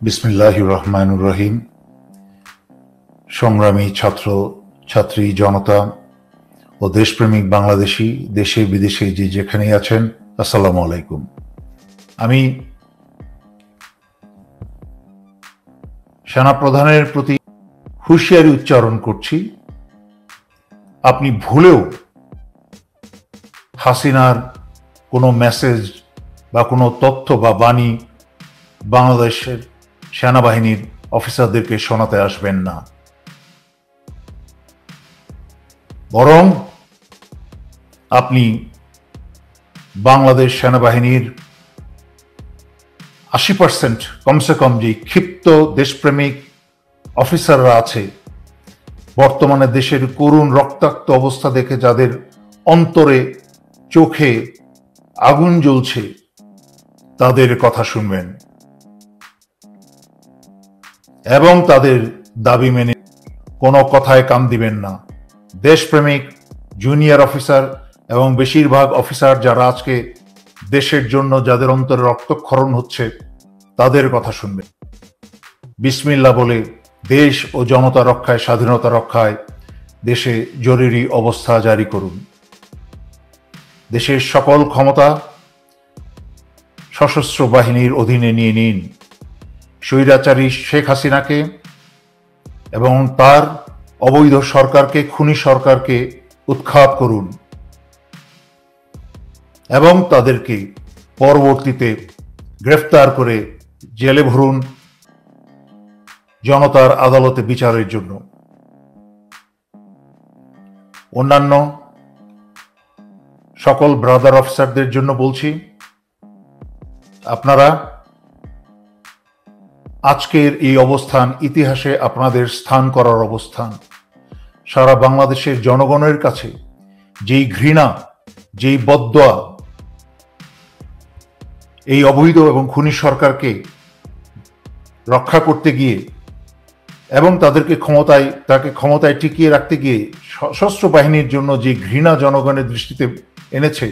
বিসমিল্লাহির রহমানির রহিম। সংগ্রামী ছাত্র ছাত্রী জনতা ও দেশপ্রেমিক বাংলাদেশি দেশে বিদেশে যে যেখানেই আছেন, আসসালামু আলাইকুম। আমি সেনাপ্রধানের প্রতি হুঁশিয়ারি উচ্চারণ করছি, আপনি ভুলেও হাসিনার কোনো মেসেজ বা কোনো তথ্য বা বাণী বাংলাদেশের সেনাবাহিনীর অফিসারদেরকে শোনাতে আসবেন না। বরং আপনি বাংলাদেশ সেনাবাহিনীর 80% কমসে কম যে ক্ষিপ্ত দেশপ্রেমিক অফিসাররা আছে, বর্তমানে দেশের করুণ রক্তাক্ত অবস্থা দেখে যাদের অন্তরে চোখে আগুন জ্বলছে, তাদের কথা শুনবেন এবং তাদের দাবি মেনে কোনো কথায় কান দিবেন না। দেশপ্রেমিক জুনিয়র অফিসার এবং বেশিরভাগ অফিসার যারা আজকে দেশের জন্য যাদের অন্তরে রক্তক্ষরণ হচ্ছে, তাদের কথা শুনবেন। বিসমিল্লাহ বলে দেশ ও জনতা রক্ষায়, স্বাধীনতা রক্ষায় দেশে জরুরি অবস্থা জারি করুন। দেশের সকল ক্ষমতা সশস্ত্র বাহিনীর অধীনে নিয়ে নিন। স্বৈরাচারী শেখ হাসিনাকে এবং তার অবৈধ সরকারকে, খুনি সরকারকে উৎখাত করুন এবং তাদেরকে পরবর্তীতে গ্রেফতার করে জেলে ভরুন জনতার আদালতে বিচারের জন্য। অন্যান্য সকল ব্রাদার অফিসারদের জন্য বলছি, আপনারা আজকের এই অবস্থান ইতিহাসে আপনাদের স্থান করার অবস্থান। সারা বাংলাদেশের জনগণের কাছে যেই ঘৃণা, যেই বদদোয়া এই অবৈধ এবং খুনি সরকারকে রক্ষা করতে গিয়ে এবং তাকে ক্ষমতায় টিকিয়ে রাখতে গিয়ে সশস্ত্র বাহিনীর জন্য যে ঘৃণা জনগণের দৃষ্টিতে এনেছে,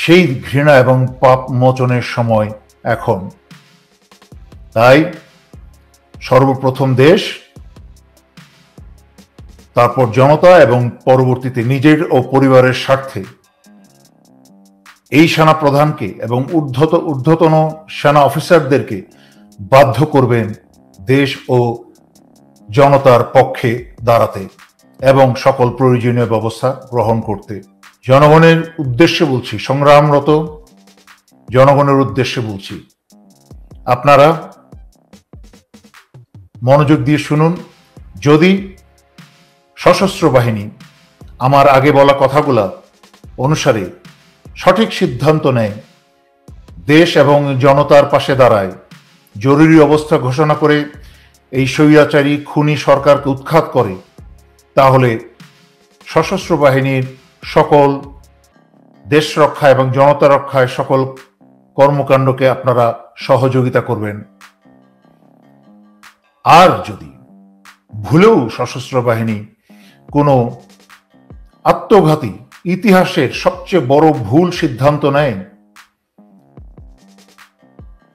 সেই ঘৃণা এবং পাপ মোচনের সময় এখন। তাই সর্বপ্রথম দেশ, তারপর জনতা এবং পরবর্তীতে নিজের ও পরিবারের স্বার্থে এই সেনা প্রধানকে এবং ঊর্ধ্বতন সেনা অফিসারদেরকে বাধ্য করবেন দেশ ও জনতার পক্ষে দাঁড়াতে এবং সকল প্রয়োজনীয় ব্যবস্থা গ্রহণ করতে। জনগণের উদ্দেশ্যে বলছি, সংগ্রামরত জনগণের উদ্দেশ্যে বলছি, আপনারা মনোযোগ দিয়ে শুনুন। যদি সশস্ত্র বাহিনী আমার আগে বলা কথাগুলা অনুসারে সঠিক সিদ্ধান্ত নেয়, দেশ এবং জনতার পাশে দাঁড়ায়, জরুরি অবস্থা ঘোষণা করে এই স্বৈরাচারী খুনি সরকারকে উৎখাত করে, তাহলে সশস্ত্র বাহিনীর সকল দেশ রক্ষা এবং জনতা রক্ষায় সকল কর্মকাণ্ডকে আপনারা সহযোগিতা করবেন। আর যদি ভুলেও সশস্ত্র বাহিনী কোনো আত্মঘাতী, ইতিহাসের সবচেয়ে বড় ভুল সিদ্ধান্ত নেয়,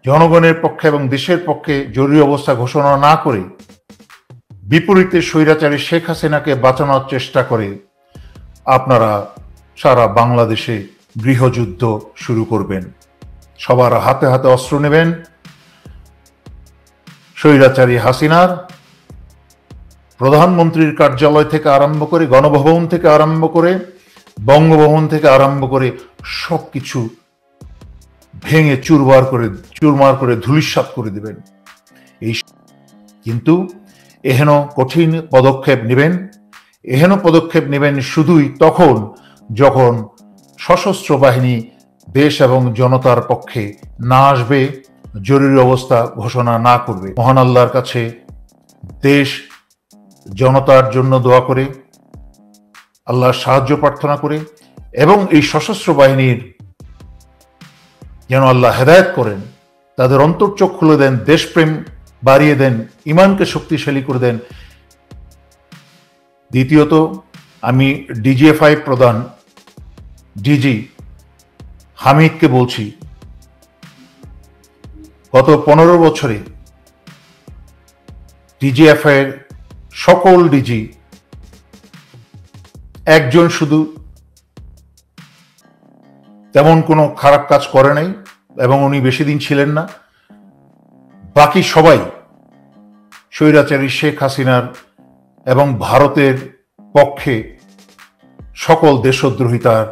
জনগণের পক্ষে এবং দেশের পক্ষে জরুরি অবস্থা ঘোষণা না করে বিপরীতে স্বৈরাচারী শেখ হাসিনাকে বাঁচানোর চেষ্টা করে, আপনারা সারা বাংলাদেশে গৃহযুদ্ধ শুরু করবেন। সবার হাতে হাতে অস্ত্র নেবেন। স্বৈরাচারী হাসিনার প্রধানমন্ত্রীর কার্যালয় থেকে আরম্ভ করে, গণভবন থেকে আরম্ভ করে, বঙ্গভবন থেকে আরম্ভ করে সবকিছু ভেঙে চুরমার করে ধূলিসাৎ করে দিবেন। কিন্তু এহেন কঠিন পদক্ষেপ নেবেন শুধুই তখন যখন সশস্ত্র বাহিনী দেশ এবং জনতার পক্ষে না আসবে, জরুরি অবস্থা ঘোষণা না করবে। মহান আল্লাহর কাছে দেশ জনতার জন্য দোয়া করে, আল্লাহর সাহায্য প্রার্থনা করে এবং এই সশস্ত্র বাহিনীর যেন আল্লাহ হেদায়েত করেন, তাদের অন্তর্চোখ খুলে দেন, দেশপ্রেম বাড়িয়ে দেন, ইমানকে শক্তিশালী করে দেন। দ্বিতীয়ত, আমি ডিজিএফআই প্রধান ডিজি হামিদকে বলছি, গত 15 বছরে ডিজিএফ এর সকল ডিজি একজন শুধু তেমন কোনো খারাপ কাজ করে নাই এবং উনি বেশি দিন ছিলেন না। বাকি সবাই স্বৈরাচারী শেখ হাসিনার এবং ভারতের পক্ষে সকল দেশদ্রোহিতার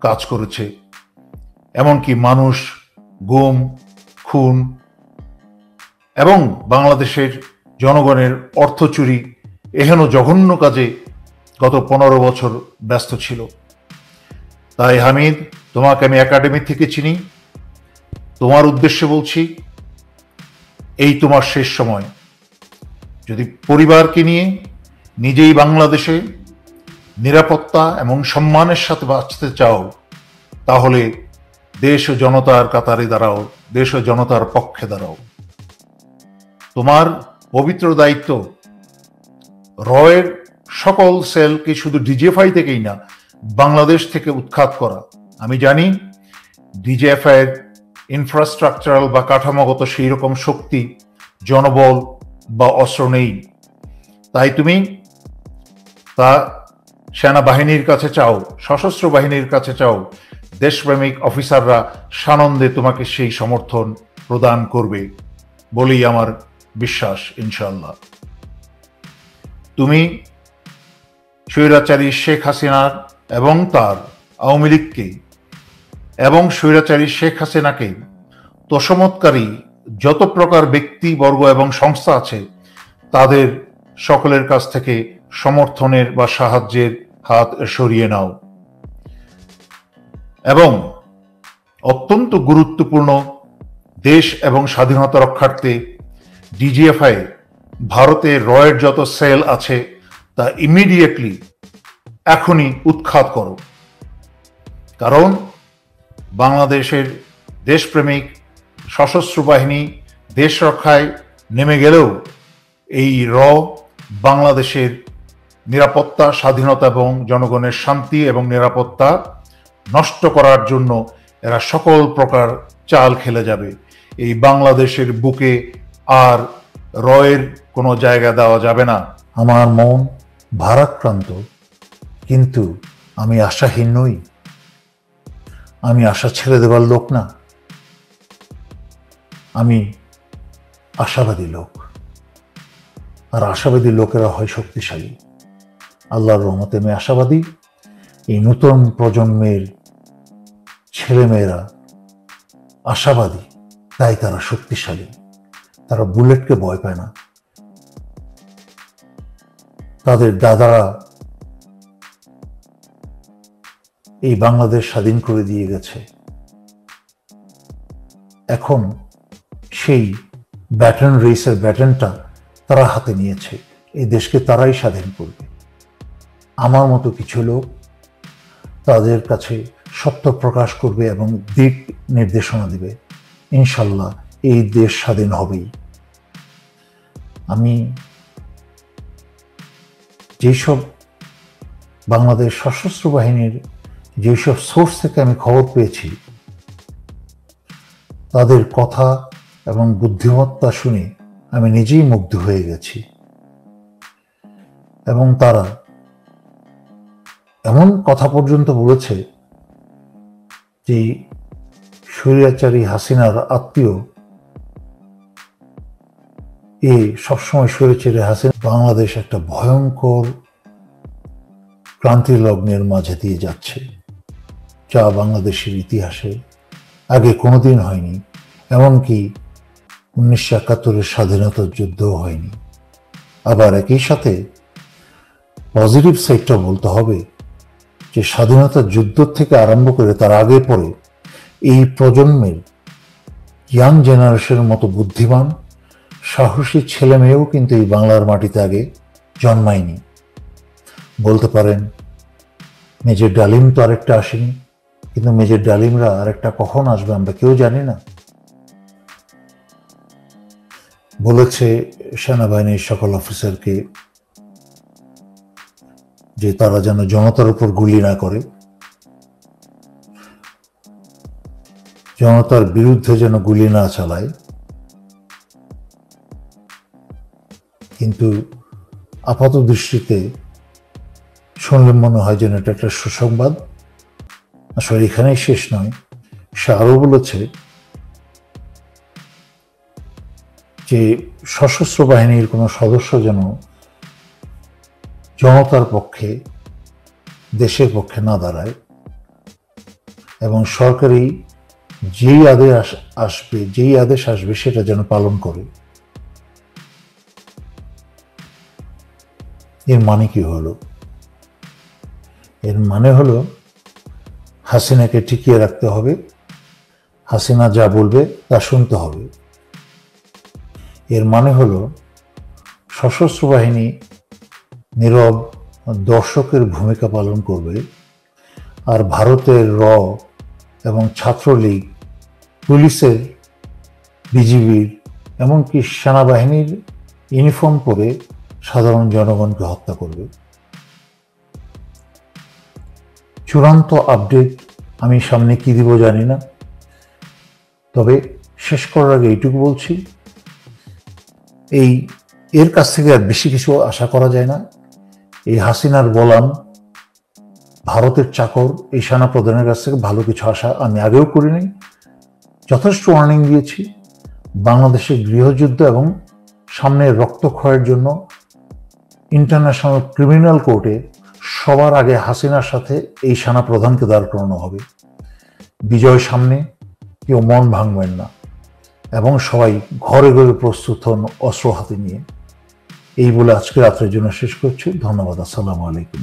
কাজ করেছে, এমনকি মানুষ গুম, খুন এবং বাংলাদেশের জনগণের অর্থ চুরি এহেন জঘন্য কাজে গত 15 বছর ব্যস্ত ছিল। তাই হামিদ, তোমাকে আমি একাডেমি থেকে চিনি, তোমার উদ্দেশ্যে বলছি, এই তোমার শেষ সময়। যদি পরিবারকে নিয়ে নিজেই বাংলাদেশে নিরাপত্তা এবং সম্মানের সাথে বাঁচতে চাও, তাহলে দেশ ও জনতার কাতারে দাঁড়াও, দেশ ও জনতার পক্ষে দাঁড়াও। তোমার পবিত্র দায়িত্ব রয়ের সকল সেলকে শুধু ডিজিএফআই থেকেই না, বাংলাদেশ থেকে উৎখাত করা। আমি জানি ডিজিএফআই এর ইনফ্রাস্ট্রাকচারাল বা কাঠামোগত সেই রকম শক্তি, জনবল বা অস্ত্র নেই। তাই তুমি তা সেনাবাহিনীর কাছে চাও, সশস্ত্র বাহিনীর কাছে চাও। দেশপ্রেমিক অফিসাররা সানন্দে তোমাকে সেই সমর্থন প্রদান করবে বলেই আমার বিশ্বাস, ইনশাল্লাহ। তুমি স্বৈরাচারী শেখ হাসিনার এবং তার আওয়ামী লীগকে এবং স্বৈরাচারী শেখ হাসিনাকে তোষমৎকারী যত প্রকার ব্যক্তিবর্গ এবং সংস্থা আছে, তাদের সকলের কাছ থেকে সমর্থনের বা সাহায্যের হাত সরিয়ে নাও। এবং অত্যন্ত গুরুত্বপূর্ণ দেশ এবং স্বাধীনতা রক্ষার্থে ডিজিএফআই ভারতের রয়ের যত সেল আছে তা ইমিডিয়েটলি এখনই উৎখাত করো। কারণ বাংলাদেশের দেশপ্রেমিক সশস্ত্র বাহিনী দেশ রক্ষায় নেমে গেলেও এই বাংলাদেশের নিরাপত্তা, স্বাধীনতা এবং জনগণের শান্তি এবং নিরাপত্তা নষ্ট করার জন্য এরা সকল প্রকার চাল খেলে যাবে। এই বাংলাদেশের বুকে আর রয়ের কোনো জায়গা দেওয়া যাবে না। আমার মন ভারাক্রান্ত, কিন্তু আমি আশাহীন নই। আমি আশা ছেড়ে দেবার লোক না, আমি আশাবাদী লোক। আর আশাবাদী লোকেরা হয় শক্তিশালী। আল্লাহর রহমতে আমি আশাবাদী। এই নতুন প্রজন্মের ছেলেমেয়েরা আশাবাদী, তাই তারা শক্তিশালী। তারা বুলেটকে ভয় পায় না। তাদের দাদারা এই বাংলাদেশ স্বাধীন করে দিয়ে গেছে। এখন সেই ব্যাটন রেসের ব্যাটনটা তারা হাতে নিয়েছে। এই দেশকে তারাই স্বাধীন করবে। আমার মতো কিছু লোক তাদের কাছে সত্য প্রকাশ করবে এবং দিক নির্দেশনা দিবে। ইনশাল্লাহ এই দেশ স্বাধীন হবেই। আমি যেসব বাংলাদেশ সশস্ত্র বাহিনীর যেসব সোর্স থেকে আমি খবর পেয়েছি, তাদের কথা এবং বুদ্ধিমত্তা শুনে আমি নিজেই মুগ্ধ হয়ে গেছি। এবং তারা এমন কথা পর্যন্ত বলেছে যে স্বৈরাচারী হাসিনার আত্মীয় সবসময় স্বৈরাচারী হাসিনা বাংলাদেশ একটা ভয়ঙ্কর ক্রান্তি লগ্নের মাঝে দিয়ে যাচ্ছে, যা বাংলাদেশের ইতিহাসে আগে কোনোদিন হয়নি। এমনকি 1971-এর স্বাধীনতা যুদ্ধও হয়নি। আবার একই সাথে পজিটিভ সাইডটা বলতে হবে যে স্বাধীনতা যুদ্ধ থেকে আরম্ভ করে তার আগে পরে এই প্রজন্মের ইয়াং জেনারেশনের মতো বুদ্ধিমান সাহসী ছেলে মেয়েও কিন্তু এই বাংলার মাটিতে আগে জন্মায়নি। বলতে পারেন মেজর ডালিম তো আরেকটা আসেনি, কিন্তু মেজর ডালিমরা আরেকটা কখন আসবে আমরা কেউ জানি না। বলেছে সেনাবাহিনীর সকল অফিসারকে যে তারা যেন জনতার উপর গুলি না করে, জনতার বিরুদ্ধে যেন গুলি না চালায়। কিন্তু আপাত দৃষ্টিতে শুনলে মনে হয় যেন এটা একটা সুসংবাদ। আসলে এখানেই শেষ নয়, সে আরও বলেছে যে সশস্ত্র বাহিনীর কোনো সদস্য যেন জনতার পক্ষে, দেশের পক্ষে না দাঁড়ায়, এবং সরকারি যেই আদেশ আসবে সেটা যেন পালন করে। এর মানে কি হলো? এর মানে হলো হাসিনাকে টিকিয়ে রাখতে হবে, হাসিনা যা বলবে তা শুনতে হবে। এর মানে হলো সশস্ত্র বাহিনী নীরব দর্শকের ভূমিকা পালন করবে, আর ভারতের এবং ছাত্রলীগ, পুলিশের, বিজিবির, এমনকি সেনাবাহিনীর ইউনিফর্ম পরে সাধারণ জনগণকে হত্যা করবে। চূড়ান্ত আপডেট আমি সামনে কি দিব জানি না, তবে শেষ করার আগে এইটুকু বলছি, এর কাছ থেকে আর বেশি কিছু আশা করা যায় না। এই হাসিনার গোলাম, ভারতের চাকর, এই সেনা প্রধানের কাছ থেকে ভালো কিছু আশা আমি আগেও করিনি। যথেষ্ট ওয়ার্নিং দিয়েছি। বাংলাদেশের গৃহযুদ্ধ এবং সামনের রক্তক্ষয়ের জন্য ইন্টারন্যাশনাল ক্রিমিনাল কোর্টে সবার আগে হাসিনার সাথে এই সেনা প্রধানকে দাঁড় করানো হবে। বিজয় সামনে, কেউ মন ভাঙবেন না, এবং সবাই ঘরে ঘরে প্রস্তুত হন অস্ত্র হাতে নিয়ে। এই বলে আজকে রাত্রের জন্য শেষ করছি। ধন্যবাদ। আসসালামু আলাইকুম।